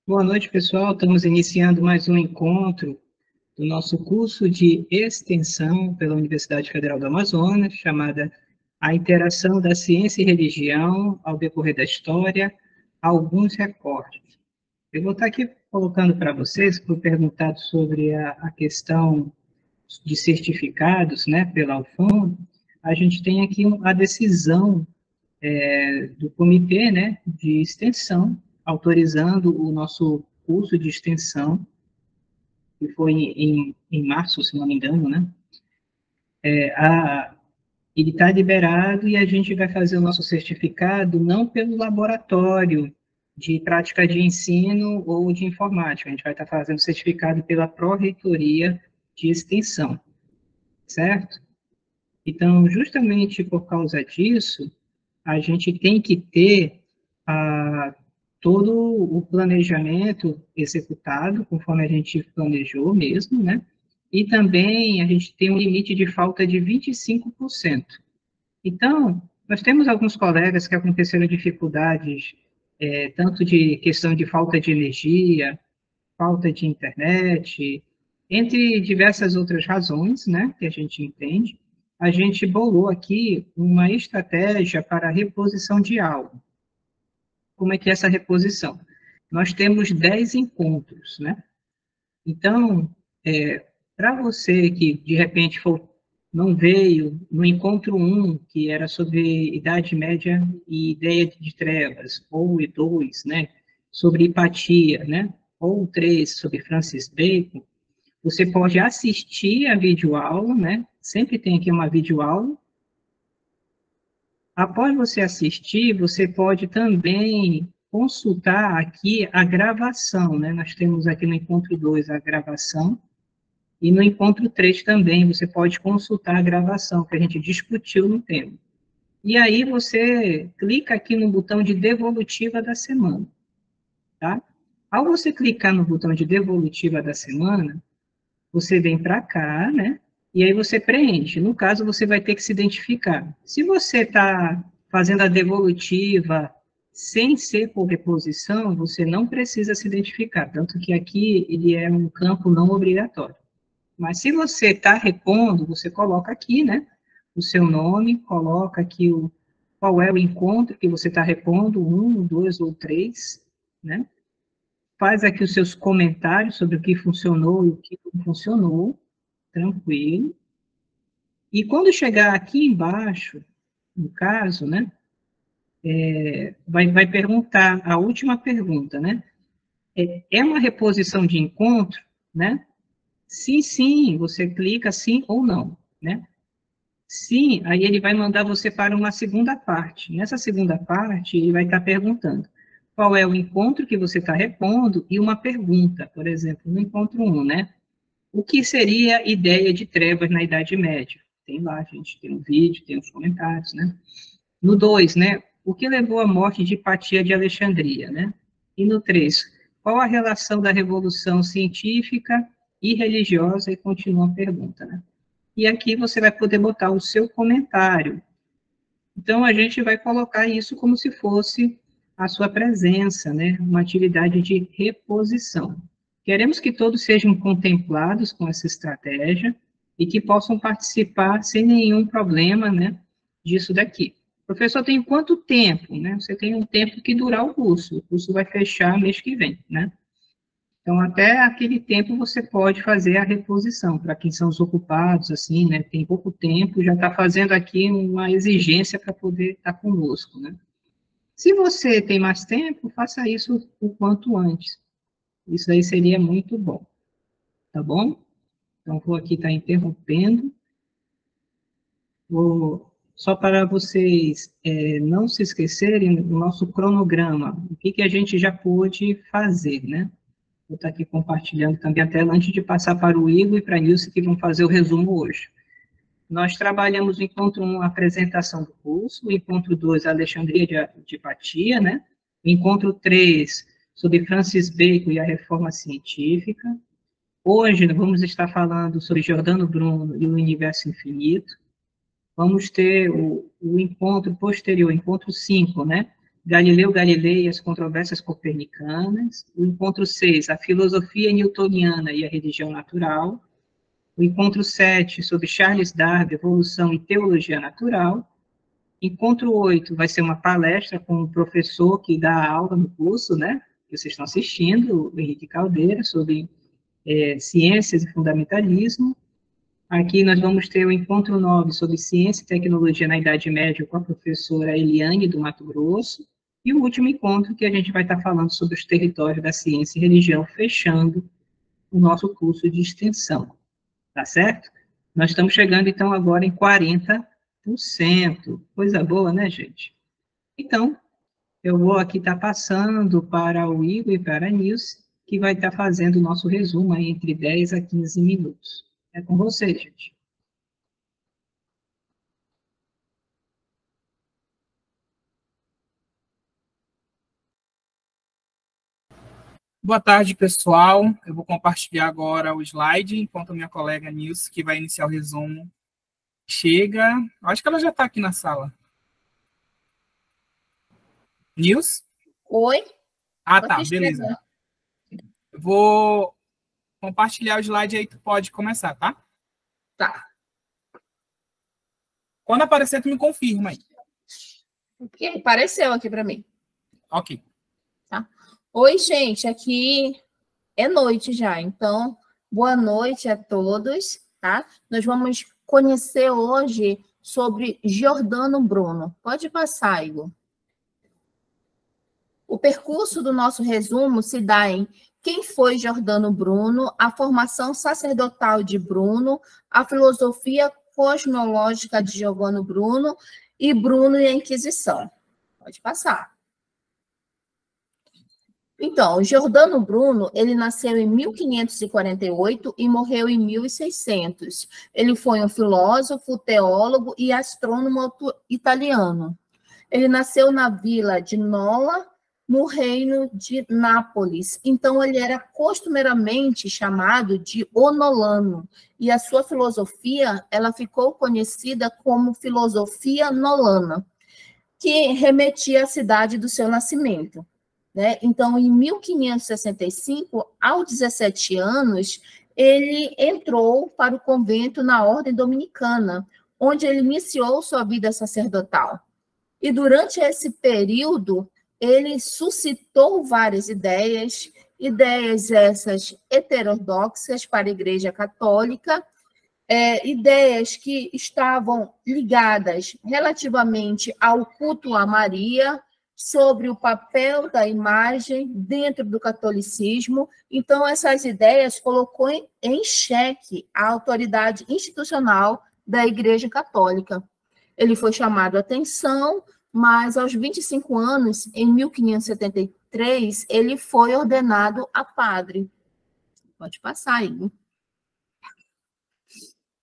Boa noite, pessoal. Estamos iniciando mais um encontro do nosso curso de extensão pela Universidade Federal do Amazonas, chamada A Interação da Ciência e Religião ao Decorrer da História, Alguns Recortes. Eu vou estar aqui colocando para vocês, que foi perguntado sobre a questão de certificados, né, pela UFOM. A gente tem aqui a decisão do comitê, né, de extensão, autorizando o nosso curso de extensão, que foi em março, se não me engano, né? Ele está liberado e a gente vai fazer o nosso certificado não pelo laboratório de prática de ensino ou de informática, a gente vai estar fazendo certificado pela Pró-Reitoria de Extensão, certo? Então, justamente por causa disso, a gente tem que ter todo o planejamento executado, conforme a gente planejou mesmo, né? E também a gente tem um limite de falta de 25%. Então, nós temos alguns colegas que aconteceram dificuldades, tanto de questão de falta de energia, falta de internet, entre diversas outras razões, né, que a gente entende. A gente bolou aqui uma estratégia para a reposição de aula. Como é que é essa reposição? Nós temos 10 encontros, né? Então, para você que, de repente, não veio no encontro 1, que era sobre Idade Média e Ideia de Trevas, ou o 2, né, sobre empatia, né, ou o 3, sobre Francis Bacon, você pode assistir a videoaula, né, sempre tem aqui uma videoaula. Após você assistir, você pode também consultar aqui a gravação, né? Nós temos aqui no encontro 2 a gravação, e no encontro 3 também você pode consultar a gravação que a gente discutiu no tema. E aí você clica aqui no botão de devolutiva da semana, tá? Ao você clicar no botão de devolutiva da semana, você vem para cá, né? E aí você preenche. No caso, você vai ter que se identificar. Se você está fazendo a devolutiva sem ser por reposição, você não precisa se identificar, tanto que aqui ele é um campo não obrigatório. Mas se você está repondo, você coloca aqui, né, o seu nome, coloca aqui qual é o encontro que você está repondo, 1, 2 ou 3, né? Faz aqui os seus comentários sobre o que funcionou e o que não funcionou, tranquilo. E quando chegar aqui embaixo, no caso, né, vai perguntar, a última pergunta, né, é uma reposição de encontro, né? Sim, sim, você clica sim ou não, né? Sim, aí ele vai mandar você para uma segunda parte. Nessa segunda parte, ele vai estar perguntando qual é o encontro que você está repondo e uma pergunta, por exemplo, no encontro 1, né? O que seria ideia de trevas na Idade Média? Tem lá, gente, tem um vídeo, tem os comentários, né? No 2, né? O que levou à morte de Hipatia de Alexandria, né? E no 3, qual a relação da revolução científica e religiosa? E continua a pergunta, né? E aqui você vai poder botar o seu comentário. Então, a gente vai colocar isso como se fosse a sua presença, né? Uma atividade de reposição. Queremos que todos sejam contemplados com essa estratégia e que possam participar sem nenhum problema, né, disso daqui. Professor, tem quanto tempo, né? Você tem um tempo que durar o curso vai fechar mês que vem, né? Então, até aquele tempo você pode fazer a reposição, para quem são os ocupados, assim, né, tem pouco tempo, já está fazendo aqui uma exigência para poder estar conosco, né. Se você tem mais tempo, faça isso o quanto antes. Isso aí seria muito bom, tá bom? Então, vou aqui estar interrompendo. Só para vocês não se esquecerem do nosso cronograma, o que a gente já pôde fazer, né? Vou estar aqui compartilhando também a tela antes de passar para o Igor e para a Nilce, que vão fazer o resumo hoje. Nós trabalhamos o encontro 1, a apresentação do curso, o encontro 2, a Alexandria de Hipatia, né? O encontro 3, sobre Francis Bacon e a reforma científica. Hoje, vamos estar falando sobre Giordano Bruno e o universo infinito. Vamos ter o encontro posterior, encontro 5, né? Galileu Galilei e as controvérsias copernicanas. O encontro 6, a filosofia newtoniana e a religião natural. O encontro 7, sobre Charles Darwin, evolução e teologia natural. Encontro 8 vai ser uma palestra com o professor que dá aula no curso, né, que vocês estão assistindo, o Henrique Caldeira, sobre ciências e fundamentalismo. Aqui nós vamos ter o encontro 9 sobre ciência e tecnologia na Idade Média com a professora Eliane, do Mato Grosso. E o último encontro que a gente vai estar falando sobre os territórios da ciência e religião, fechando o nosso curso de extensão. Tá certo? Nós estamos chegando, então, agora em 40%. Coisa boa, né, gente? Então, eu vou aqui estar passando para o Igor e para a Nilce, que vai estar fazendo o nosso resumo aí entre 10 a 15 minutos. É com vocês, gente. Boa tarde, pessoal. Eu vou compartilhar agora o slide, enquanto a minha colega Nilce, que vai iniciar o resumo, chega. Acho que ela já está aqui na sala. Nilce? Oi? Ah, tá, beleza. Eu vou compartilhar o slide aí, tu pode começar, tá? Tá. Quando aparecer, tu me confirma aí. Porque apareceu aqui para mim. Ok. Tá. Oi, gente, aqui é noite já, então boa noite a todos, tá? Nós vamos conhecer hoje sobre Giordano Bruno. Pode passar, Igor. O percurso do nosso resumo se dá em quem foi Giordano Bruno, a formação sacerdotal de Bruno, a filosofia cosmológica de Giordano Bruno e Bruno e a Inquisição. Pode passar. Então, Giordano Bruno, ele nasceu em 1548 e morreu em 1600. Ele foi um filósofo, teólogo e astrônomo italiano. Ele nasceu na vila de Nola, no reino de Nápoles. Então, ele era costumeiramente chamado de Onolano. E a sua filosofia, ela ficou conhecida como filosofia nolana, que remetia à cidade do seu nascimento. Né? Então, em 1565, aos 17 anos, ele entrou para o convento na Ordem Dominicana, onde ele iniciou sua vida sacerdotal. E durante esse período, ele suscitou várias ideias essas heterodoxas para a Igreja Católica, ideias que estavam ligadas relativamente ao culto a Maria, sobre o papel da imagem dentro do catolicismo. Então, essas ideias colocou em xeque a autoridade institucional da Igreja Católica. Ele foi chamado a atenção, mas aos 25 anos, em 1573, ele foi ordenado a padre. Pode passar aí.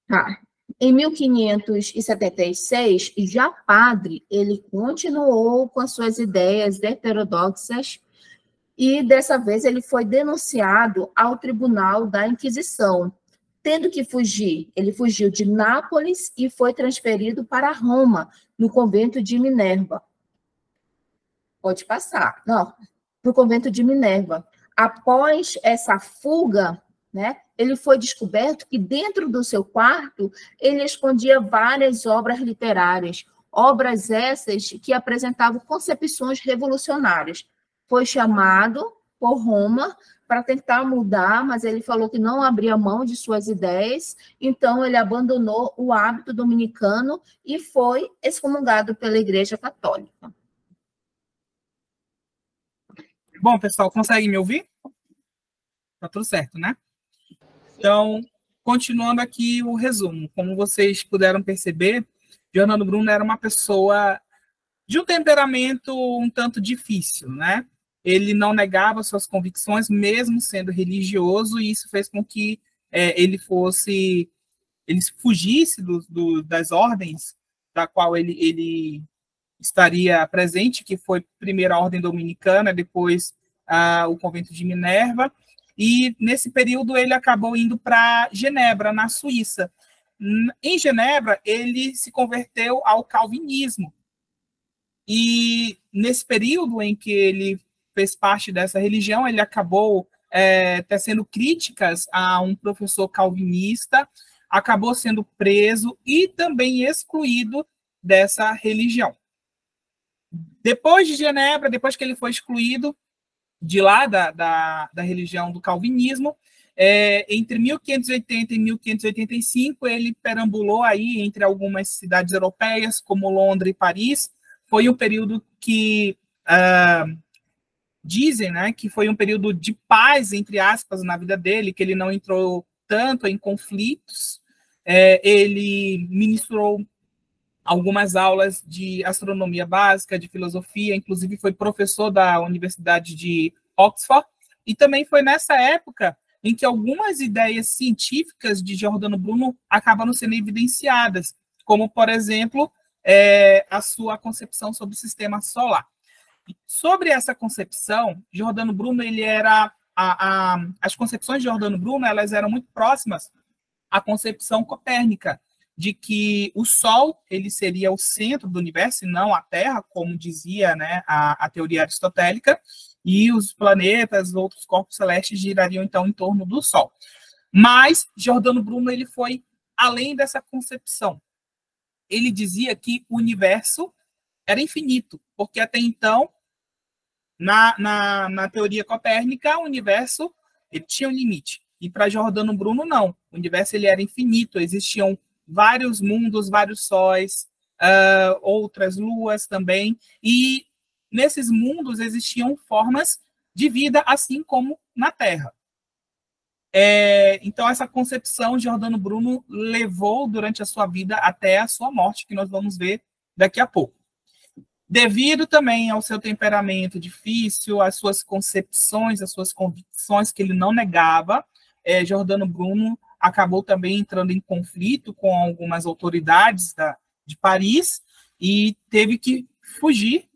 Tá. Em 1576, já padre, ele continuou com as suas ideias heterodoxas e, dessa vez, ele foi denunciado ao Tribunal da Inquisição, tendo que fugir. Ele fugiu de Nápoles e foi transferido para Roma, no convento de Minerva. Pode passar. Não, para o convento de Minerva. Após essa fuga, né, ele foi descoberto que dentro do seu quarto ele escondia várias obras literárias, obras essas que apresentavam concepções revolucionárias. Foi chamado por Roma para tentar mudar, mas ele falou que não abria mão de suas ideias, então ele abandonou o hábito dominicano e foi excomungado pela Igreja Católica. Bom, pessoal, consegue me ouvir? Tá tudo certo, né? Então, continuando aqui o resumo. Como vocês puderam perceber, Giordano Bruno era uma pessoa de um temperamento um tanto difícil, né? Ele não negava suas convicções, mesmo sendo religioso, e isso fez com que ele fugisse das ordens da qual ele estaria presente, que foi primeiro a Ordem Dominicana, depois o convento de Minerva, e nesse período ele acabou indo para Genebra, na Suíça. Em Genebra, ele se converteu ao calvinismo. e nesse período em que ele fez parte dessa religião, ele acabou tecendo críticas a um professor calvinista, acabou sendo preso e também excluído dessa religião. Depois de Genebra, depois que ele foi excluído de lá da religião do calvinismo, entre 1580 e 1585, ele perambulou aí entre algumas cidades europeias, como Londres e Paris. Foi um período que dizem, né, que foi um período de paz, entre aspas, na vida dele, que ele não entrou tanto em conflitos. Ele ministrou algumas aulas de astronomia básica, de filosofia, inclusive foi professor da Universidade de Oxford, e também foi nessa época em que algumas ideias científicas de Giordano Bruno acabaram sendo evidenciadas, como, por exemplo, a sua concepção sobre o sistema solar. Sobre essa concepção, Giordano Bruno, ele era as concepções de Giordano Bruno, elas eram muito próximas à concepção copérnica, de que o Sol ele seria o centro do universo e não a Terra, como dizia, né, a teoria aristotélica, e os planetas, outros corpos celestes girariam então em torno do Sol. Mas Giordano Bruno ele foi além dessa concepção. Ele dizia que o universo era infinito, porque até então, na teoria copérnica, o universo ele tinha um limite. E para Giordano Bruno, não. O universo ele era infinito, existiam vários mundos, vários sóis, outras luas também, e nesses mundos existiam formas de vida, assim como na Terra. Então, essa concepção Giordano Bruno levou durante a sua vida até a sua morte, que nós vamos ver daqui a pouco. Devido também ao seu temperamento difícil, às suas concepções, às suas convicções que ele não negava, Giordano Bruno acabou também entrando em conflito com algumas autoridades de Paris e teve que fugir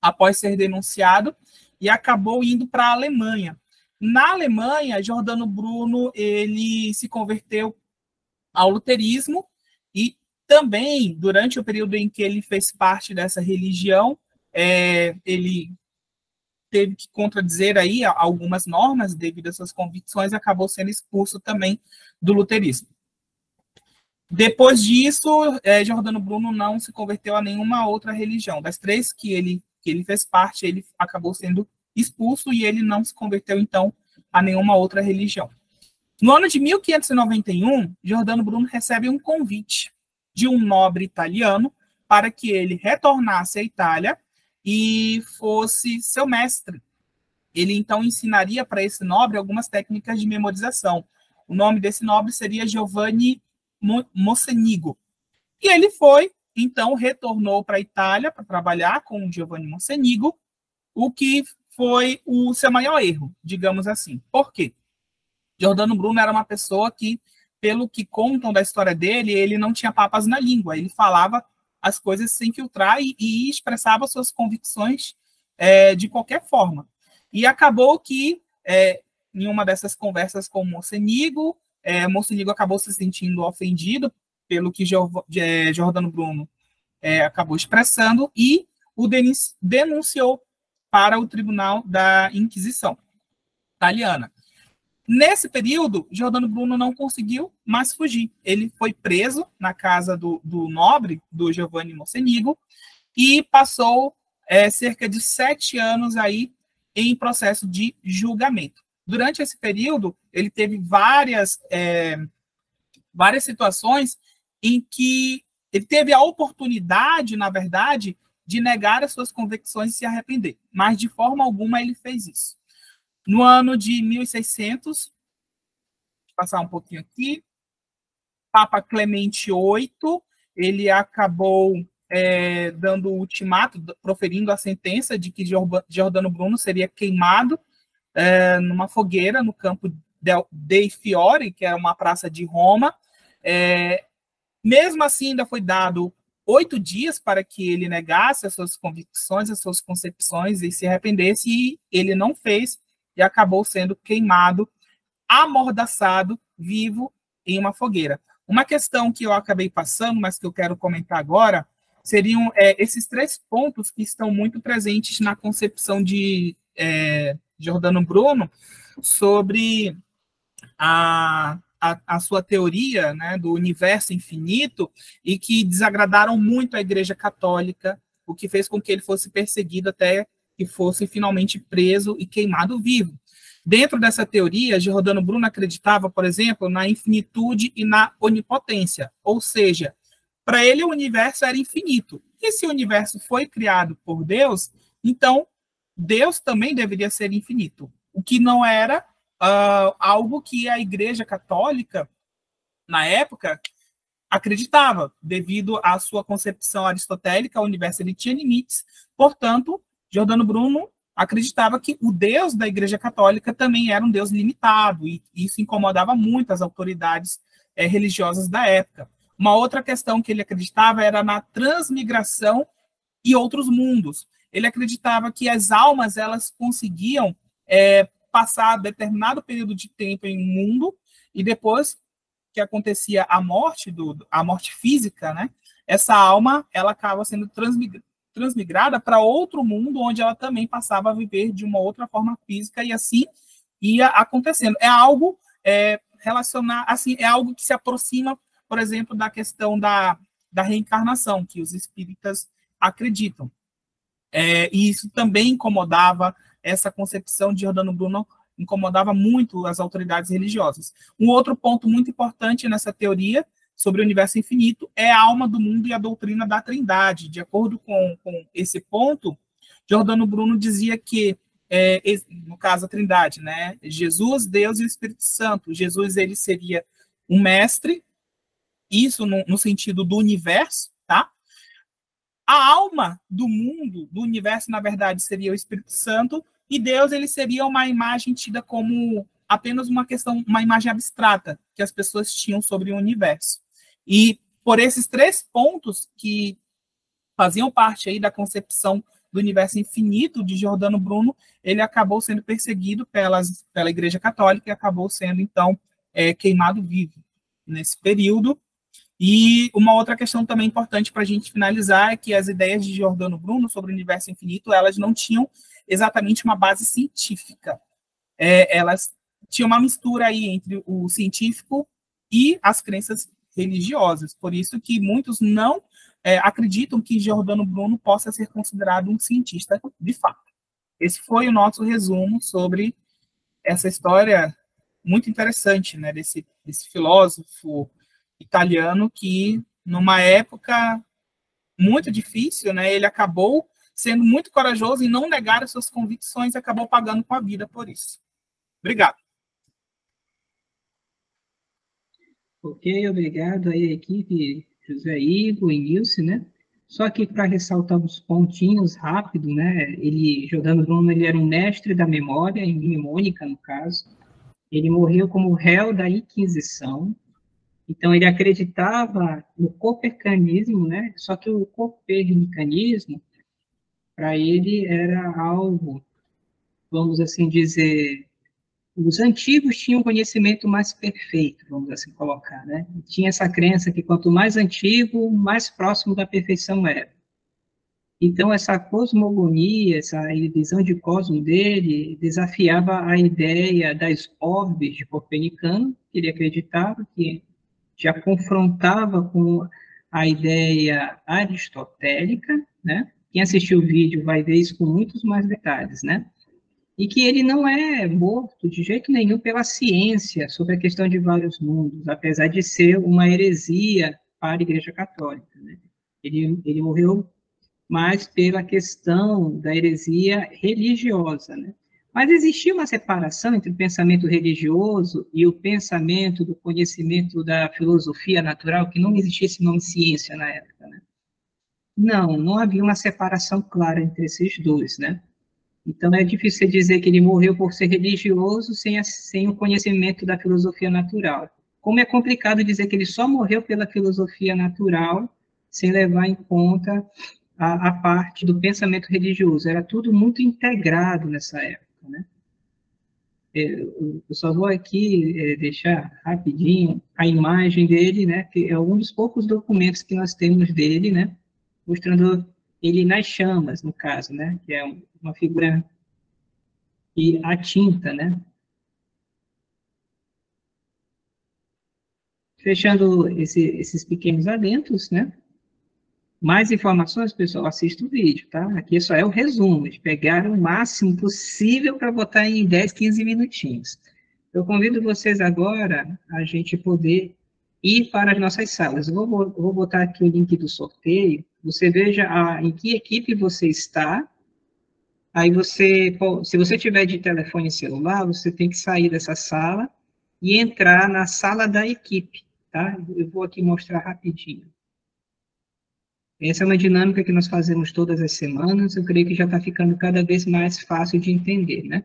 após ser denunciado e acabou indo para a Alemanha. Na Alemanha, Giordano Bruno ele se converteu ao luterismo e também, durante o período em que ele fez parte dessa religião, ele teve que contradizer aí algumas normas devido às suas convicções e acabou sendo expulso também do luterismo. Depois disso, Giordano Bruno não se converteu a nenhuma outra religião. Das três que ele fez parte, ele acabou sendo expulso e ele não se converteu, então, a nenhuma outra religião. No ano de 1591, Giordano Bruno recebe um convite de um nobre italiano para que ele retornasse à Itália e fosse seu mestre. Ele, então, ensinaria para esse nobre algumas técnicas de memorização. O nome desse nobre seria Giovanni Mocenigo. E ele foi, então, retornou para a Itália para trabalhar com o Giovanni Mocenigo, o que foi o seu maior erro, digamos assim. Por quê? Giordano Bruno era uma pessoa que, pelo que contam da história dele, ele não tinha papas na língua, ele falava as coisas sem filtrar e expressava suas convicções de qualquer forma. E acabou que, em uma dessas conversas com o Mocenigo, Mocenigo acabou se sentindo ofendido pelo que Giordano Bruno acabou expressando e o denunciou para o Tribunal da Inquisição italiana. Nesse período, Giordano Bruno não conseguiu mais fugir. Ele foi preso na casa do nobre, do Giovanni Mocenigo, e passou cerca de 7 anos aí em processo de julgamento. Durante esse período, ele teve várias situações em que ele teve a oportunidade, na verdade, de negar as suas convicções e se arrepender, mas de forma alguma ele fez isso. No ano de 1600, vou passar um pouquinho aqui, Papa Clemente VIII, ele acabou dando o ultimato, proferindo a sentença de que Giordano Bruno seria queimado numa fogueira no campo dei Fiori, que é uma praça de Roma. Mesmo assim, ainda foi dado 8 dias para que ele negasse as suas convicções, as suas concepções e se arrependesse, e ele não fez e acabou sendo queimado, amordaçado, vivo em uma fogueira. Uma questão que eu acabei passando, mas que eu quero comentar agora, seriam esses 3 pontos que estão muito presentes na concepção de Giordano Bruno sobre a sua teoria, né, do universo infinito, e que desagradaram muito a Igreja Católica, o que fez com que ele fosse perseguido até que fosse finalmente preso e queimado vivo. Dentro dessa teoria, Giordano Bruno acreditava, por exemplo, na infinitude e na onipotência, ou seja, para ele o universo era infinito. E se o universo foi criado por Deus, então Deus também deveria ser infinito, o que não era algo que a Igreja Católica, na época, acreditava, devido à sua concepção aristotélica, o universo ele tinha limites, portanto, Giordano Bruno acreditava que o Deus da Igreja Católica também era um Deus limitado, e isso incomodava muito as autoridades religiosas da época. Uma outra questão que ele acreditava era na transmigração e outros mundos. Ele acreditava que as almas elas conseguiam passar determinado período de tempo em um mundo, e depois que acontecia a morte física, né, essa alma ela acaba sendo transmigrada para outro mundo, onde ela também passava a viver de uma outra forma física, e assim ia acontecendo. É algo relacionar, assim, é algo que se aproxima, por exemplo, da questão da reencarnação, que os espíritas acreditam. E isso também incomodava, essa concepção de Giordano Bruno incomodava muito as autoridades religiosas. Um outro ponto muito importante nessa teoria sobre o universo infinito é a alma do mundo e a doutrina da Trindade. De acordo com esse ponto, Giordano Bruno dizia que, no caso a Trindade, né, Jesus, Deus e o Espírito Santo. Jesus ele seria um mestre, isso no sentido do universo, tá? A alma do mundo, do universo, na verdade, seria o Espírito Santo, e Deus ele seria uma imagem tida como apenas uma imagem abstrata que as pessoas tinham sobre o universo. E por esses 3 pontos que faziam parte aí da concepção do universo infinito de Giordano Bruno, ele acabou sendo perseguido pela Igreja Católica e acabou sendo, então, queimado vivo nesse período. E uma outra questão também importante para a gente finalizar é que as ideias de Giordano Bruno sobre o universo infinito, elas não tinham exatamente uma base científica. Elas tinham uma mistura aí entre o científico e as crenças religiosas. Por isso que muitos não acreditam que Giordano Bruno possa ser considerado um cientista de fato. Esse foi o nosso resumo sobre essa história muito interessante, né, desse filósofo italiano que, numa época muito difícil, né, ele acabou sendo muito corajoso em não negar as suas convicções e acabou pagando com a vida por isso. Obrigado. Ok, obrigado aí a equipe, José Igor e Nilce, né? Só que para ressaltar uns pontinhos rápido, né? Giordano Bruno, ele era um mestre da memória, em mnemônica, no caso. Ele morreu como réu da Inquisição. Então, ele acreditava no copernicanismo, né? Só que o copernicanismo, para ele, era algo, vamos assim dizer, os antigos tinham um conhecimento mais perfeito, vamos assim colocar, né? Tinha essa crença que quanto mais antigo, mais próximo da perfeição era. Então, essa cosmogonia, essa visão de cosmo dele, desafiava a ideia das orbes de Copernicano, que ele acreditava que já confrontava com a ideia aristotélica, né? Quem assistiu o vídeo vai ver isso com muitos mais detalhes, né? E que ele não é morto de jeito nenhum pela ciência sobre a questão de vários mundos, apesar de ser uma heresia para a Igreja Católica, né? Ele morreu mais pela questão da heresia religiosa, né? Mas existia uma separação entre o pensamento religioso e o pensamento do conhecimento da filosofia natural, que não existia esse nome ciência na época, né? Não havia uma separação clara entre esses dois, né? Então, é difícil dizer que ele morreu por ser religioso sem o conhecimento da filosofia natural. Como é complicado dizer que ele só morreu pela filosofia natural, sem levar em conta a parte do pensamento religioso. Era tudo muito integrado nessa época, né? Eu só vou aqui deixar rapidinho a imagem dele, né? Que é um dos poucos documentos que nós temos dele, né? mostrando ele nas chamas, no caso, né? Que é uma figura e a tinta, né? Fechando esses pequenos adentos, né? Mais informações, pessoal, assista o vídeo, tá? Aqui só é o resumo, de pegar o máximo possível para botar em 10, 15 minutinhos. Eu convido vocês agora a gente poder ir para as nossas salas. Eu vou botar aqui o link do sorteio. Você veja em que equipe você está. Aí você, se você tiver de telefone celular, você tem que sair dessa sala e entrar na sala da equipe, tá? Eu vou aqui mostrar rapidinho. Essa é uma dinâmica que nós fazemos todas as semanas, eu creio que já está ficando cada vez mais fácil de entender, né?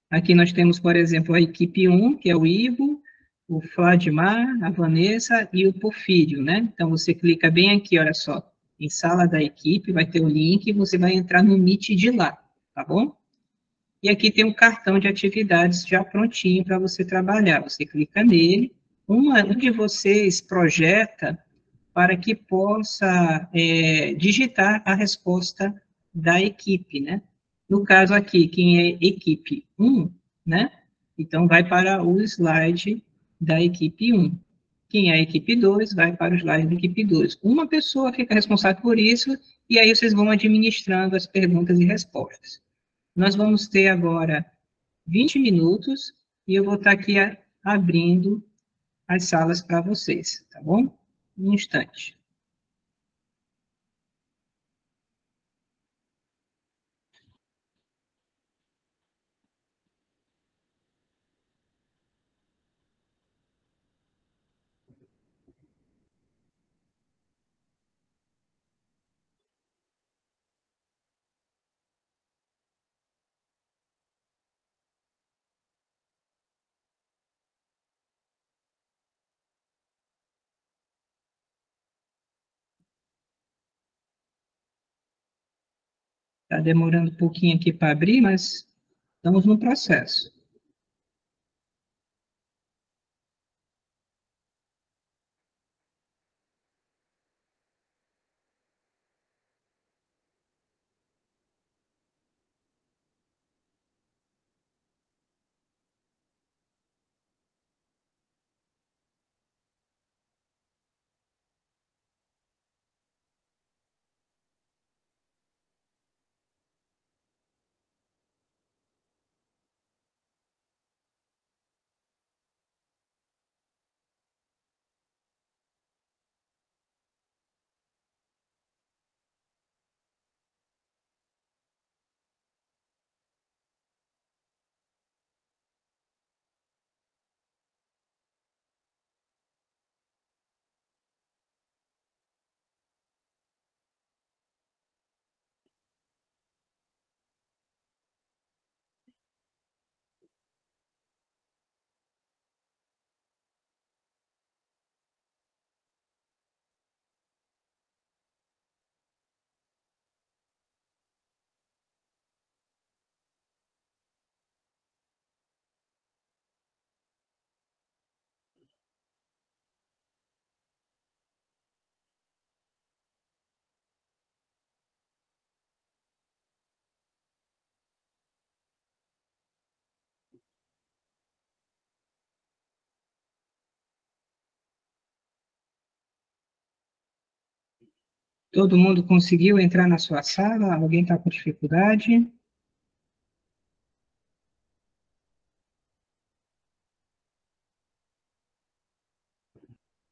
Aqui nós temos, por exemplo, a equipe 1, que é o Ivo, o Vladimir, a Vanessa e o Porfírio, né? Então, você clica bem aqui, olha só, em sala da equipe, vai ter o link e você vai entrar no Meet de lá, tá bom? E aqui tem um cartão de atividades já prontinho para você trabalhar. Você clica nele, um de vocês projeta para que possa digitar a resposta da equipe, né? No caso aqui, quem é equipe 1, né? Então, vai para o slide da equipe 1. Quem é a equipe 2, vai para o slide da equipe 2. Uma pessoa fica responsável por isso, e aí vocês vão administrando as perguntas e respostas. Nós vamos ter agora 20 minutos, e eu vou estar aqui abrindo as salas para vocês, tá bom? Um instante. Está demorando um pouquinho aqui para abrir, mas estamos no processo. Todo mundo conseguiu entrar na sua sala? Alguém está com dificuldade?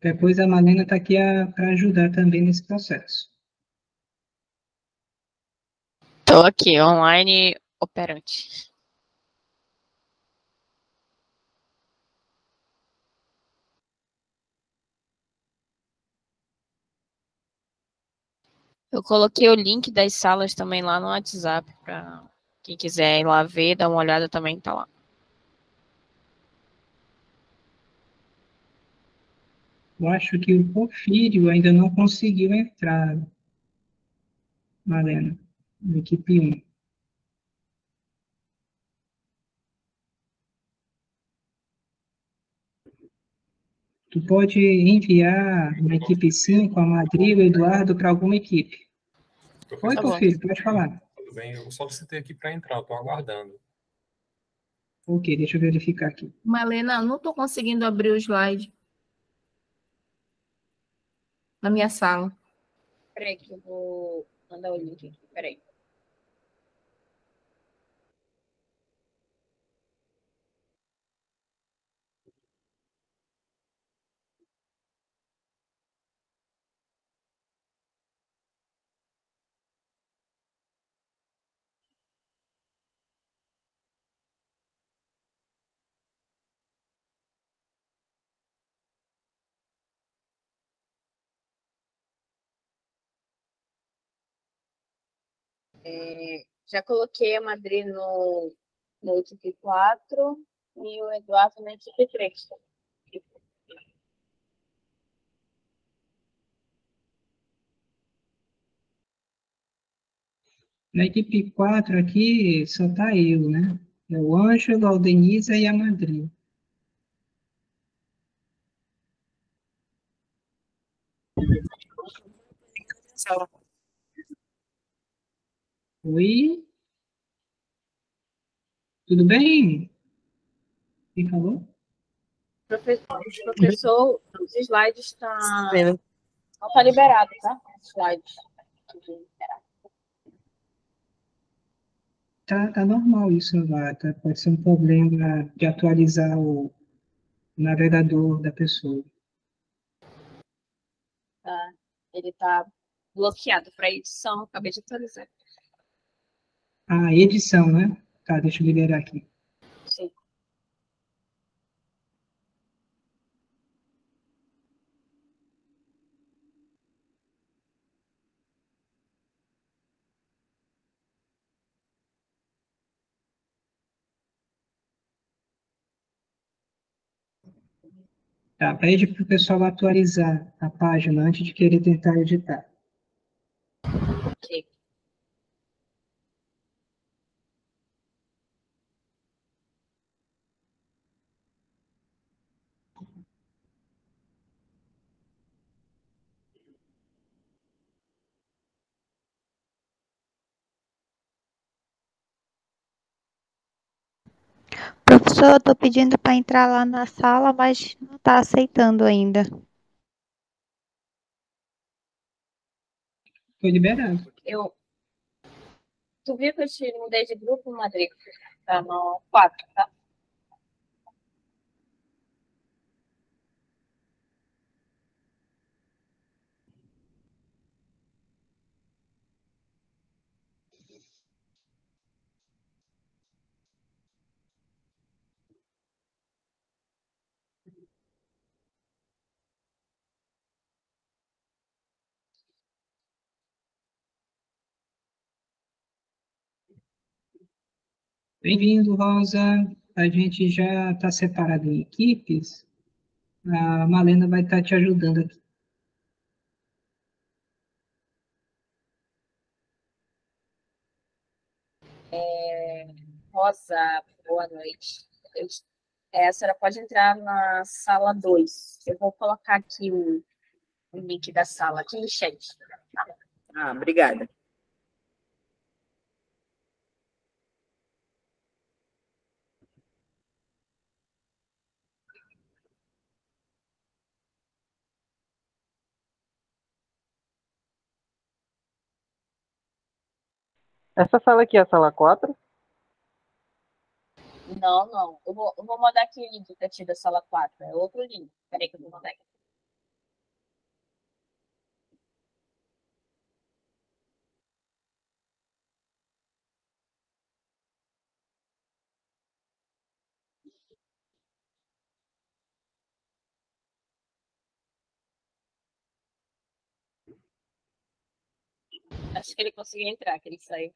Depois a Malena está aqui para ajudar também nesse processo. Estou aqui, online operante. Eu coloquei o link das salas também lá no WhatsApp, para quem quiser ir lá ver, dar uma olhada também, tá lá. Eu acho que o Porfírio ainda não conseguiu entrar, Malena, na equipe 1. Tu pode enviar uma equipe 5, a Madri, o Eduardo, para alguma equipe. Oi, Tá bom. Porfírio, pode falar. Tudo bem, eu solicitei aqui para entrar, eu estou aguardando. Ok, deixa eu verificar aqui. Malena, não estou conseguindo abrir o slide na minha sala. Peraí que eu vou mandar o link aqui. Peraí. Já coloquei a Madri no equipe 4 e o Eduardo na equipe 3. Na equipe 4 aqui, só tá eu, né? É o Ângelo, a Aldenisa e a Madri. Oi? Tudo bem? Quem falou? Professor, os slides não tá liberado, tá? Os slides. Tá normal isso lá, tá? Pode ser um problema de atualizar o navegador da pessoa. Tá? Ele tá bloqueado para edição, acabei de atualizar. Ah, edição, né? Tá, deixa eu liberar aqui. Sim. Tá, pede para o pessoal atualizar a página antes de querer tentar editar. Ok. Professor, eu estou pedindo para entrar lá na sala, mas não está aceitando ainda. Foi liberado. Tu viu que eu te mudei de grupo, Madrid? Tá no 4, tá? Bem-vindo, Rosa. A gente já está separado em equipes. A Malena vai estar te ajudando aqui. Rosa, boa noite. A senhora pode entrar na sala 2. Eu vou colocar aqui o link da sala, aqui no chat. Ah, obrigada. Essa sala aqui é a sala 4? Não, não. Eu vou mandar aqui o link para ti da sala 4. É outro link. Peraí que eu vou mandar aqui. Acho que ele conseguiu entrar, que ele saiu.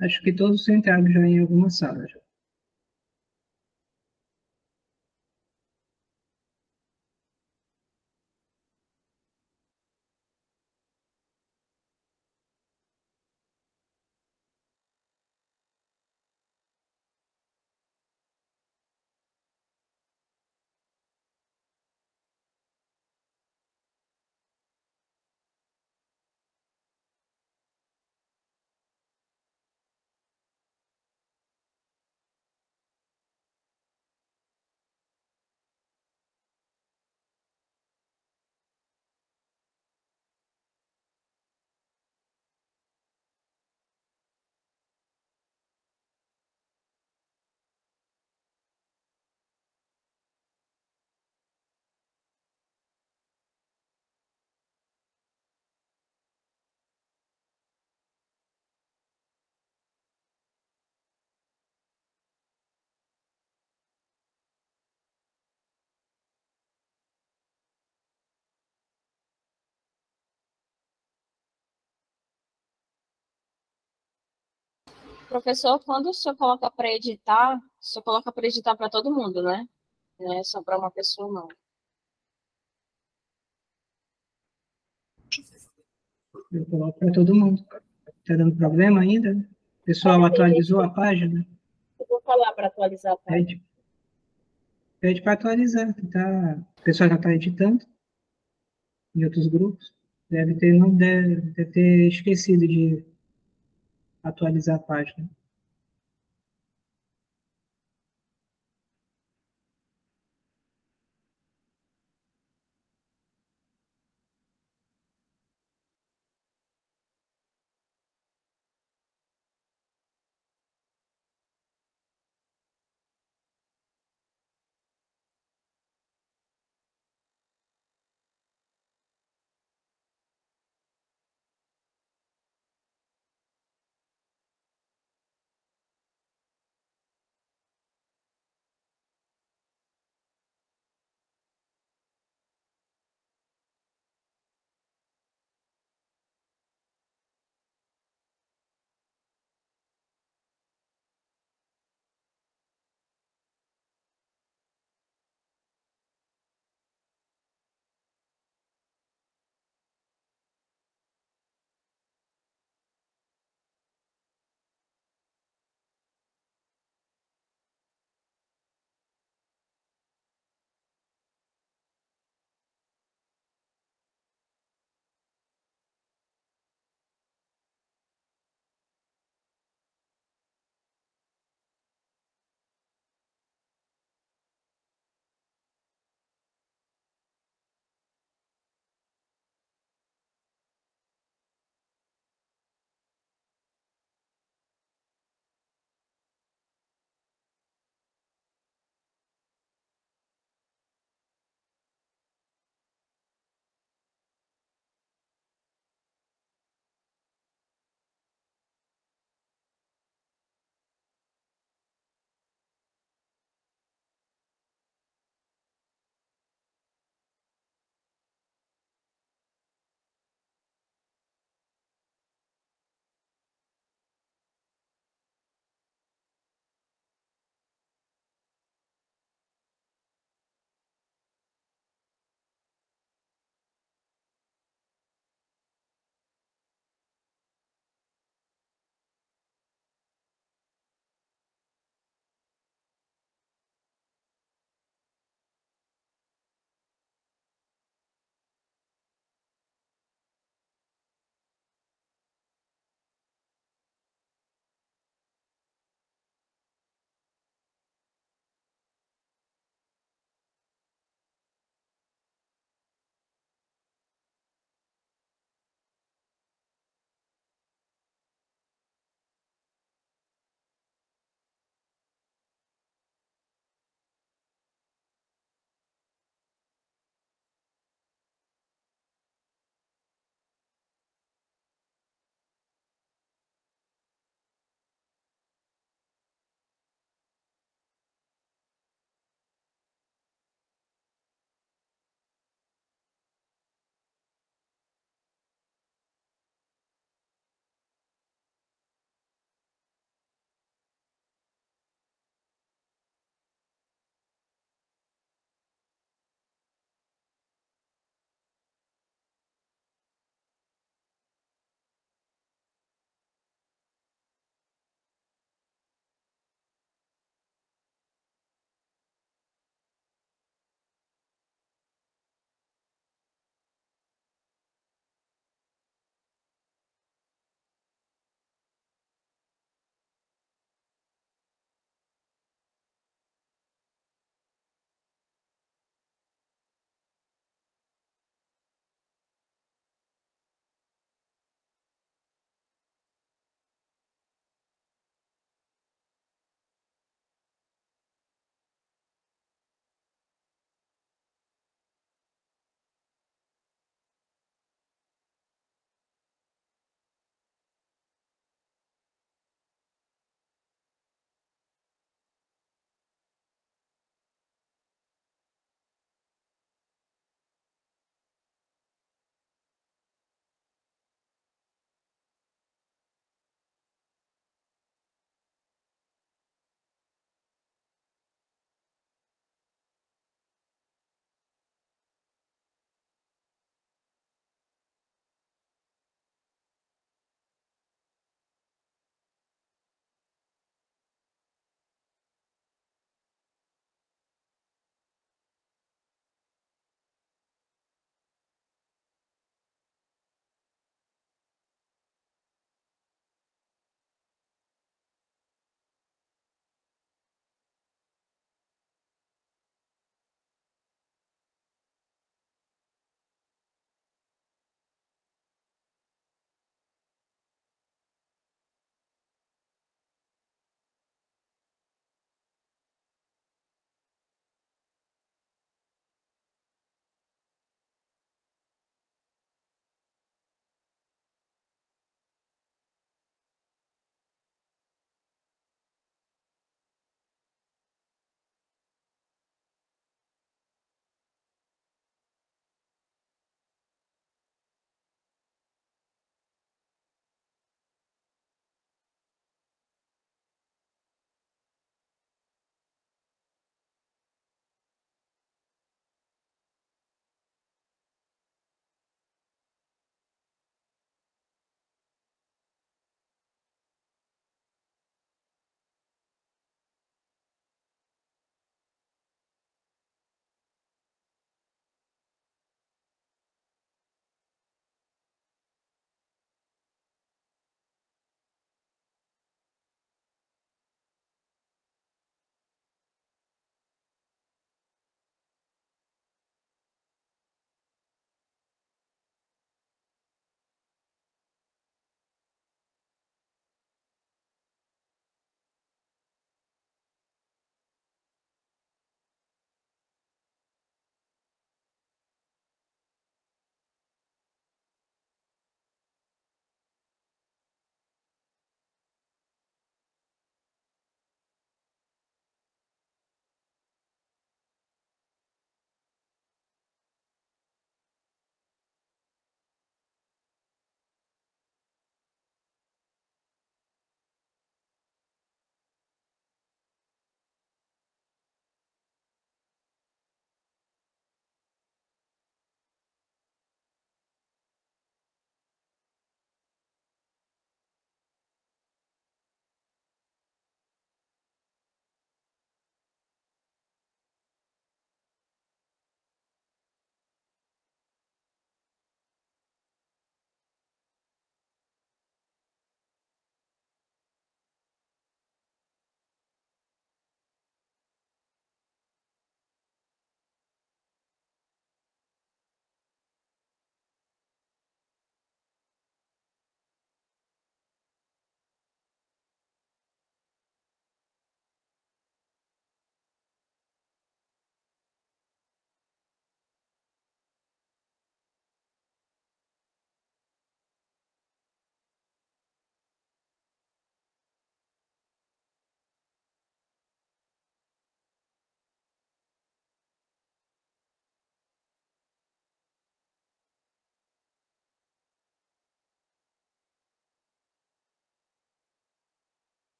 Acho que todos entraram já em alguma sala. Já. Professor, quando o senhor coloca para editar, o senhor coloca para editar para todo mundo, né? Não é só para uma pessoa, não. Eu coloco para todo mundo. Está dando problema ainda? O pessoal atualizou a página? Eu vou falar para atualizar a página. Pede para atualizar. Tá, o pessoal já está editando em outros grupos. Não deve ter esquecido de atualizar a página.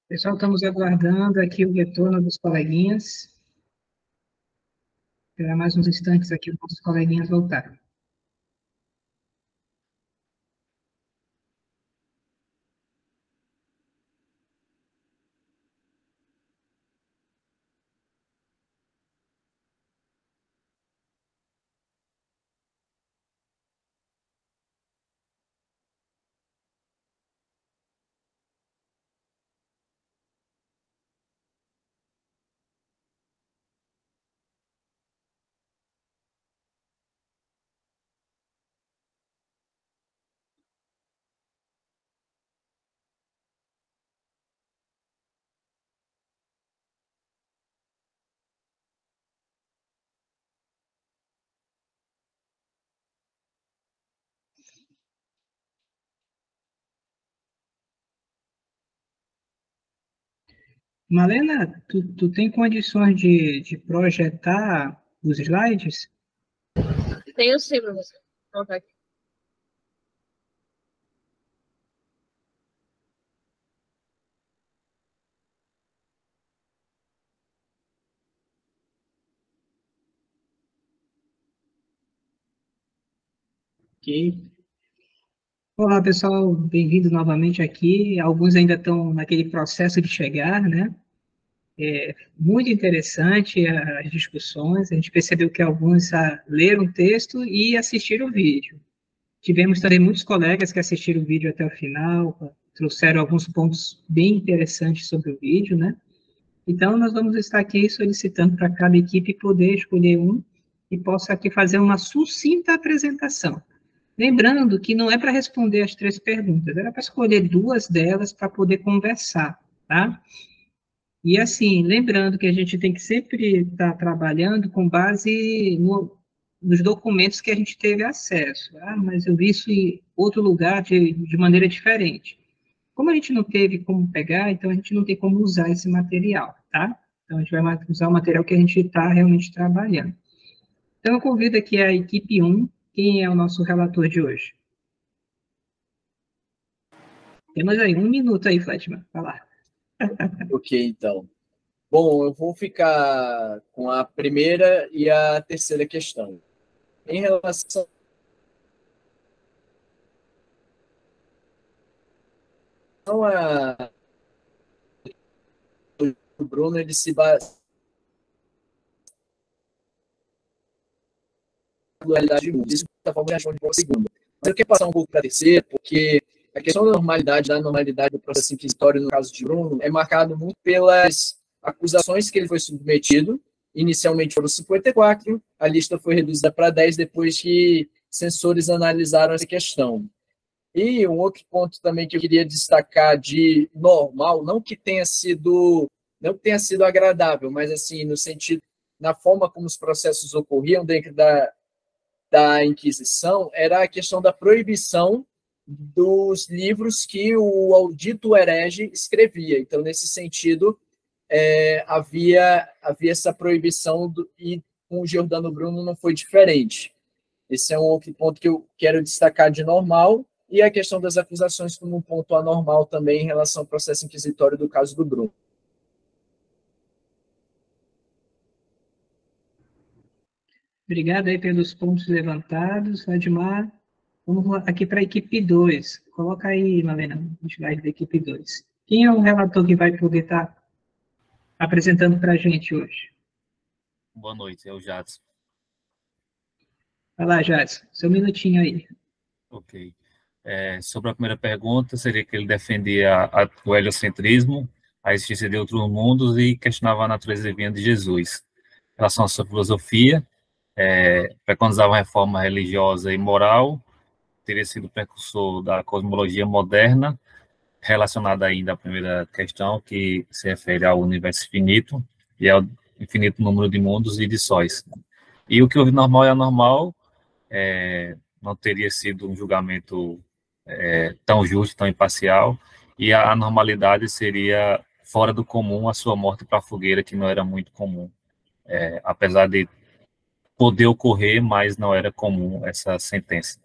Pessoal, estamos aguardando aqui o retorno dos coleguinhas. Esperar mais uns instantes aqui para os coleguinhas voltarem. Malena, tu tem condições de projetar os slides? Tenho sim, professor. Vou colocar aqui. Ok. Olá, pessoal, bem-vindos novamente aqui. Alguns ainda estão naquele processo de chegar, né? Muito interessante as discussões. A gente percebeu que alguns leram o texto e assistiram o vídeo. Tivemos também muitos colegas que assistiram o vídeo até o final, trouxeram alguns pontos bem interessantes sobre o vídeo, né? Então, nós vamos estar aqui solicitando para cada equipe poder escolher um e possa aqui fazer uma sucinta apresentação. Lembrando que não é para responder as 3 perguntas, era para escolher 2 delas para poder conversar, tá? E assim, lembrando que a gente tem que sempre estar trabalhando com base nos documentos que a gente teve acesso. Ah, mas eu vi isso em outro lugar de maneira diferente. Como a gente não teve como pegar, então a gente não tem como usar esse material, tá? Então a gente vai usar o material que a gente está realmente trabalhando. Então eu convido aqui a equipe 1, quem é o nosso relator de hoje? Temos aí 1 minuto aí, Fátima, vai lá. Ok, então. Bom, eu vou ficar com a primeira e a terceira questão. Em relação a o Bruno, ele se baseia na dualidade de mundos. Isso, da forma, responde para a segunda. Mas eu quero passar um pouco para a terceira, porque a questão da normalidade do processo inquisitório, no caso de Bruno, é marcado muito pelas acusações que ele foi submetido. Inicialmente foram 54, a lista foi reduzida para 10 depois que censores analisaram essa questão. E um outro ponto também que eu queria destacar de normal, não que tenha sido agradável, mas assim, no sentido, na forma como os processos ocorriam dentro da Inquisição, era a questão da proibição dos livros que o Audito Herege escrevia. Então, nesse sentido, havia essa proibição, e com o Giordano Bruno não foi diferente. Esse é um outro ponto que eu quero destacar de normal, e a questão das acusações como um ponto anormal também em relação ao processo inquisitório do caso do Bruno. Obrigado aí pelos pontos levantados, Admar. Vamos aqui para a equipe 2. Coloca aí, Malena, o slide da equipe 2. Quem é o relator que vai poder estar apresentando para a gente hoje? Boa noite, é o Jadson. Vai lá, Jadson, seu minutinho aí. Ok. Sobre a primeira pergunta, seria que ele defendia o heliocentrismo, a existência de outros mundos e questionava a natureza divina de Jesus. Em relação à sua filosofia, preconizava uma reforma religiosa e moral, teria sido precursor da cosmologia moderna, relacionada ainda à primeira questão, que se refere ao universo infinito e ao infinito número de mundos e de sóis. E o que houve normal e anormal não teria sido um julgamento tão justo, tão imparcial, e a anormalidade seria fora do comum a sua morte para a fogueira, que não era muito comum. Apesar de poder ocorrer, mas não era comum essa sentença.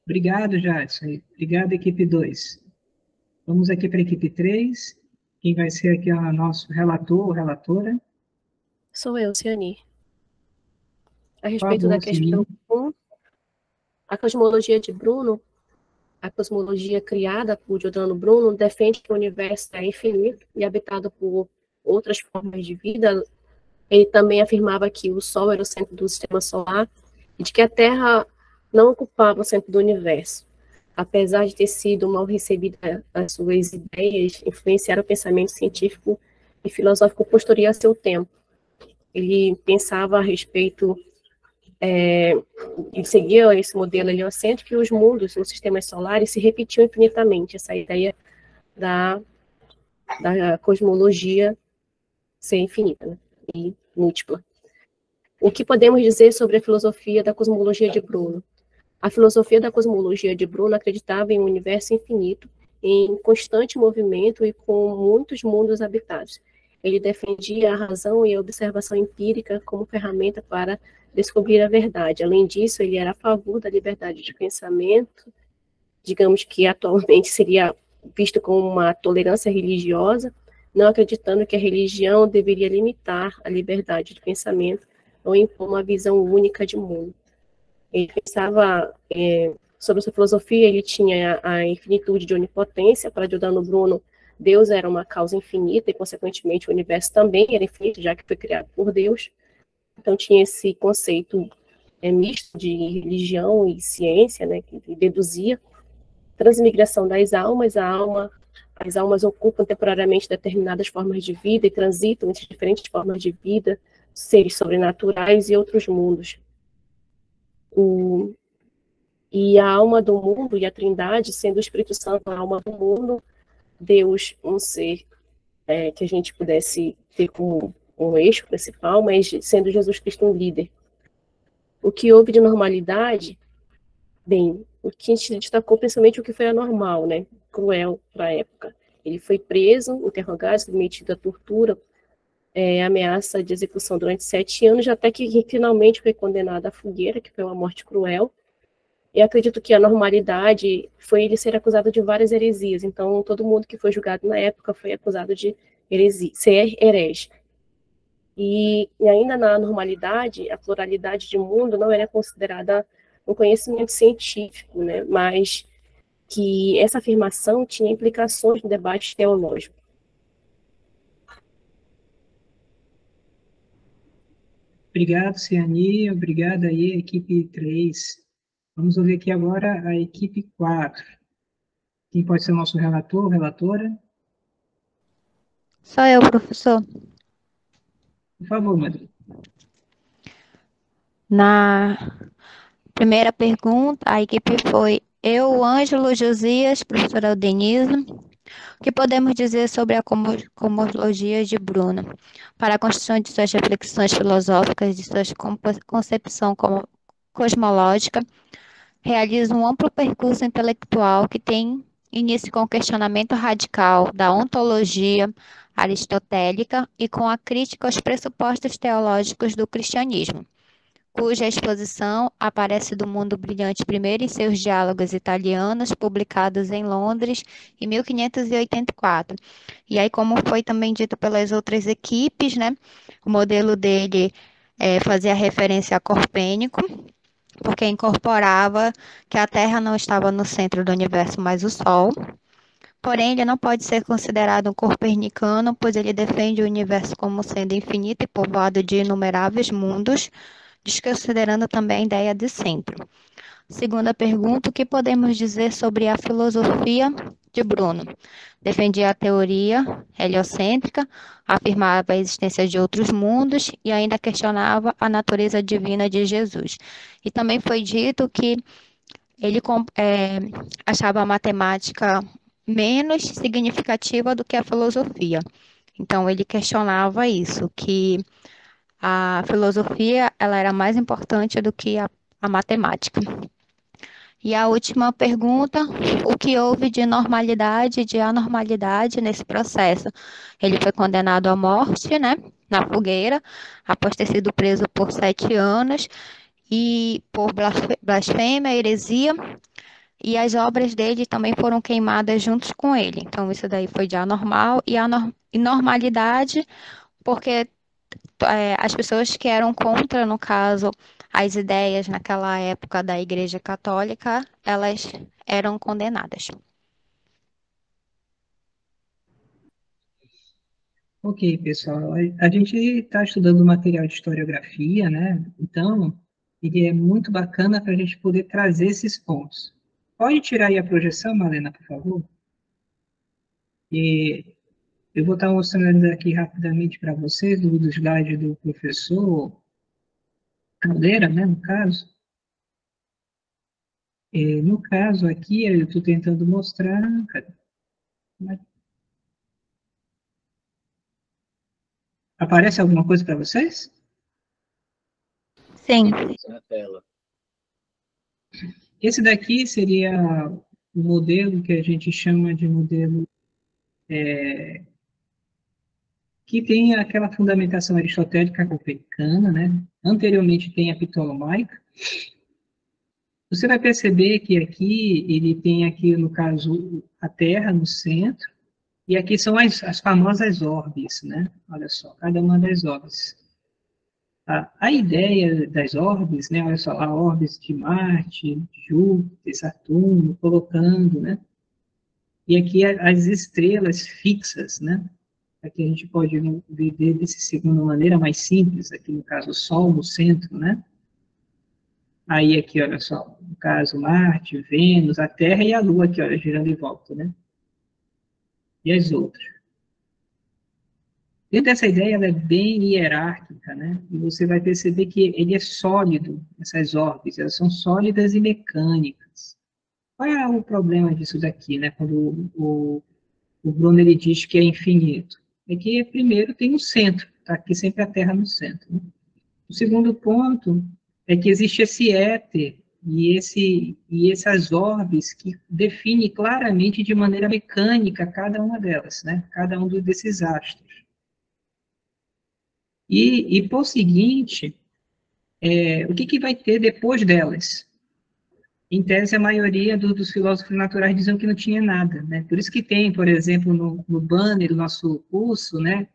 Obrigado, Jadson. Obrigado, equipe 2. Vamos aqui para a equipe 3. Quem vai ser aqui o nosso relator ou relatora? Sou eu, Ciani. A Por respeito da favor, questão Ciani. 1, a cosmologia de Bruno, a cosmologia criada por Giordano Bruno, defende que o universo é infinito e habitado por outras formas de vida. Ele também afirmava que o Sol era o centro do sistema solar e de que a Terra não ocupava o centro do universo. Apesar de ter sido mal recebida, as suas ideias influenciaram o pensamento científico e filosófico posterior a seu tempo. Ele pensava a respeito, ele seguia esse modelo heliocêntrico, que os mundos nos sistemas solares se repetiam infinitamente, essa ideia da cosmologia ser infinita, né, e múltipla. O que podemos dizer sobre a filosofia da cosmologia de Bruno? A filosofia da cosmologia de Bruno acreditava em um universo infinito, em constante movimento e com muitos mundos habitados. Ele defendia a razão e a observação empírica como ferramenta para descobrir a verdade. Além disso, ele era a favor da liberdade de pensamento, digamos que atualmente seria visto como uma tolerância religiosa, não acreditando que a religião deveria limitar a liberdade de pensamento ou impor uma visão única de mundo. Ele pensava sobre sua filosofia, ele tinha a infinitude de onipotência. Para Giordano Bruno, Deus era uma causa infinita e, consequentemente, o universo também era infinito, já que foi criado por Deus. Então, tinha esse conceito misto de religião e ciência, né, que deduzia. Transmigração das almas, as almas ocupam temporariamente determinadas formas de vida e transitam entre diferentes formas de vida, seres sobrenaturais e outros mundos. E a alma do mundo e a Trindade, sendo o Espírito Santo a alma do mundo, Deus um ser que a gente pudesse ter como um eixo principal, mas sendo Jesus Cristo um líder. O que houve de normalidade, bem, o que a gente destacou principalmente o que foi anormal, né, cruel para a época. Ele foi preso, interrogado, submetido à tortura, ameaça de execução durante 7 anos, até que finalmente foi condenado à fogueira, que foi uma morte cruel. E acredito que a normalidade foi ele ser acusado de várias heresias. Então, todo mundo que foi julgado na época foi acusado de heresia, ser herege. E ainda na normalidade, a pluralidade de mundo não era considerada um conhecimento científico, né? Mas que essa afirmação tinha implicações no debate teológico. Obrigado, Ciani. Obrigado aí, equipe 3. Vamos ouvir aqui agora a equipe 4. Quem pode ser o nosso relator ou relatora? Sou eu, professor. Por favor, Madre. Na primeira pergunta, a equipe foi eu, Ângelo, Josias, professora Denise. O que podemos dizer sobre a cosmologia de Bruno? Para a construção de suas reflexões filosóficas, de sua concepção cosmológica, realiza um amplo percurso intelectual que tem início com o questionamento radical da ontologia aristotélica e com a crítica aos pressupostos teológicos do cristianismo, cuja exposição aparece do Mundo Brilhante primeiro em seus diálogos italianos, publicados em Londres em 1584. E aí, como foi também dito pelas outras equipes, né, o modelo dele fazia referência a Copérnico, porque incorporava que a Terra não estava no centro do universo, mas o Sol. Porém, ele não pode ser considerado um copernicano, pois ele defende o universo como sendo infinito e povoado de inumeráveis mundos, desconsiderando também a ideia de centro. Segunda pergunta, o que podemos dizer sobre a filosofia de Bruno? Defendia a teoria heliocêntrica, afirmava a existência de outros mundos e ainda questionava a natureza divina de Jesus. E também foi dito que ele achava a matemática menos significativa do que a filosofia. Então, ele questionava isso, que a filosofia ela era mais importante do que a matemática. E a última pergunta, o que houve de normalidade e de anormalidade nesse processo? Ele foi condenado à morte, né, na fogueira, após ter sido preso por 7 anos, e por blasfêmia, heresia, e as obras dele também foram queimadas juntos com ele. Então, isso daí foi de anormal e normalidade, porque as pessoas que eram contra, no caso, as ideias naquela época da Igreja Católica, elas eram condenadas. Ok, pessoal. A gente está estudando material de historiografia, né? Então, ele é muito bacana para a gente poder trazer esses pontos. Pode tirar aí a projeção, Malena, por favor? E eu vou estar mostrando aqui rapidamente para vocês, do slide do professor Caldeira, né, no caso. No caso aqui, eu estou tentando mostrar... Cadê? Aparece alguma coisa para vocês? Sim. Na tela. Esse daqui seria o modelo que a gente chama de modelo que tem aquela fundamentação aristotélica copernicana, né? Anteriormente tem a ptolomaica. Você vai perceber que aqui ele tem aqui, no caso, a Terra no centro, e aqui são as famosas órbes, né? Olha só, cada uma das órbes. A ideia das órbes, né? Olha só, a órbes de Marte, Júpiter, Saturno, colocando, né? E aqui as estrelas fixas, né? Aqui a gente pode ver desse segundo maneira mais simples, aqui no caso o Sol no centro, né? Aí aqui, olha só, no caso Marte, Vênus, a Terra e a Lua aqui, olha, girando em volta, né? E as outras. Dentro dessa ideia, ela é bem hierárquica, né? E você vai perceber que ele é sólido, essas órbes, elas são sólidas e mecânicas. Qual é o problema disso daqui, né? Quando o Bruno ele diz que é infinito. É que, primeiro, tem um centro, está aqui sempre a Terra no centro. Né? O segundo ponto é que existe esse éter e essas orbes que definem claramente de maneira mecânica cada uma delas, né? Cada um desses astros. E por seguinte, o que vai ter depois delas? Em tese, a maioria dos filósofos naturais diziam que não tinha nada, né? Por isso que tem, por exemplo, no banner do nosso curso, né?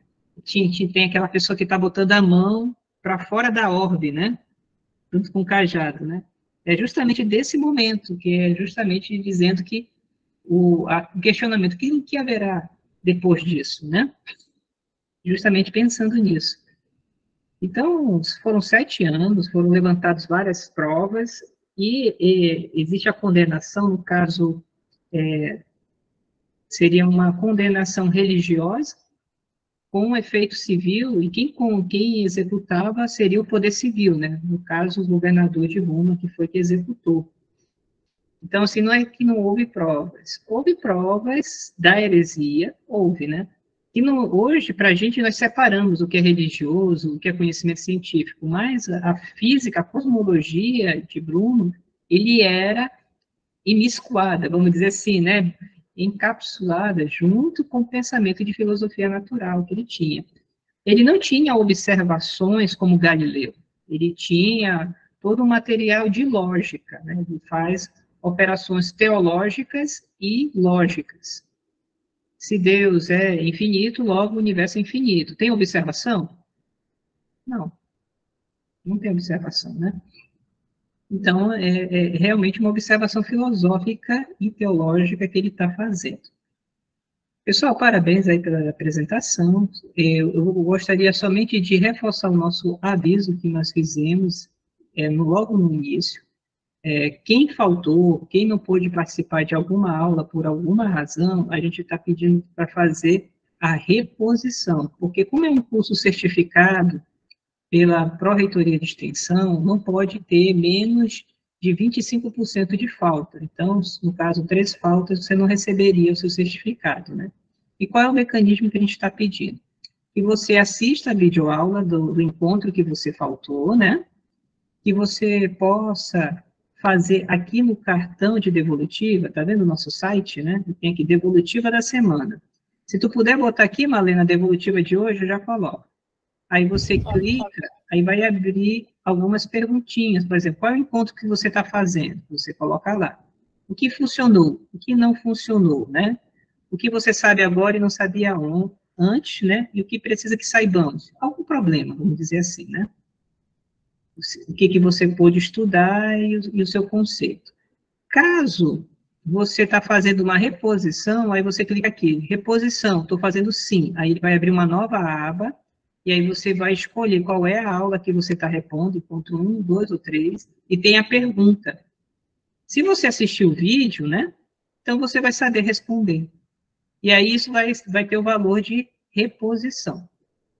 Tem aquela pessoa que está botando a mão para fora da orbe, né? Junto com o cajado, né? É justamente desse momento, que é justamente dizendo que o questionamento, o que haverá depois disso, né? Justamente pensando nisso. Então, foram 7 anos, foram levantadas várias provas, e existe a condenação, no caso, seria uma condenação religiosa, com um efeito civil, e quem executava seria o poder civil, né? No caso, o governador de Roma, que foi que executou. Então, assim, não é que não houve provas da heresia, houve, né? E hoje, para a gente, nós separamos o que é religioso, o que é conhecimento científico, mas a física, a cosmologia de Bruno, ele era imiscuada, vamos dizer assim, né? Encapsulada junto com o pensamento de filosofia natural que ele tinha. Ele não tinha observações como Galileu, ele tinha todo um material de lógica, né? Ele faz operações teológicas e lógicas. Se Deus é infinito, logo o universo é infinito. Tem observação? Não. Não tem observação, né? Então, é realmente uma observação filosófica e teológica que ele está fazendo. Pessoal, parabéns aí pela apresentação. Eu gostaria somente de reforçar o nosso aviso que nós fizemos logo no início. Quem faltou, quem não pôde participar de alguma aula por alguma razão, a gente está pedindo para fazer a reposição, porque como é um curso certificado pela Pró-Reitoria de Extensão, não pode ter menos de 25% de falta. Então, no caso, 3 faltas, você não receberia o seu certificado, né? E qual é o mecanismo que a gente está pedindo? Que você assista a videoaula do encontro que você faltou, né? Que você possa fazer aqui no cartão de devolutiva, tá vendo o nosso site, né? Tem aqui, devolutiva da semana. Se tu puder botar aqui, Malena, a devolutiva de hoje, eu já coloco. Aí você clica, aí vai abrir algumas perguntinhas, por exemplo, qual é o encontro que você está fazendo? Você coloca lá. O que funcionou, o que não funcionou, né? O que você sabe agora e não sabia antes, né? E o que precisa que saibamos. Algum problema, vamos dizer assim, né? O que você pôde estudar e o seu conceito. Caso você está fazendo uma reposição, aí você clica aqui, reposição, estou fazendo sim. Aí ele vai abrir uma nova aba, e aí você vai escolher qual é a aula que você está repondo, ponto 1, 2 ou 3, e tem a pergunta. Se você assistiu o vídeo, né, então você vai saber responder. E aí isso vai ter o valor de reposição,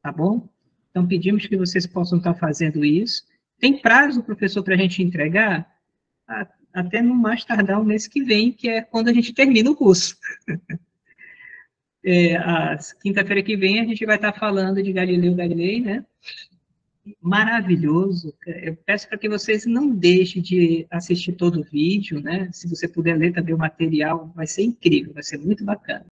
tá bom? Então pedimos que vocês possam estar fazendo isso. Tem prazo, professor, para a gente entregar? Até no mais tardar o mês que vem, que é quando a gente termina o curso. A quinta-feira que vem a gente vai estar falando de Galileu Galilei, né? Maravilhoso. Eu peço para que vocês não deixem de assistir todo o vídeo, né? Se você puder ler também o material, vai ser incrível, vai ser muito bacana.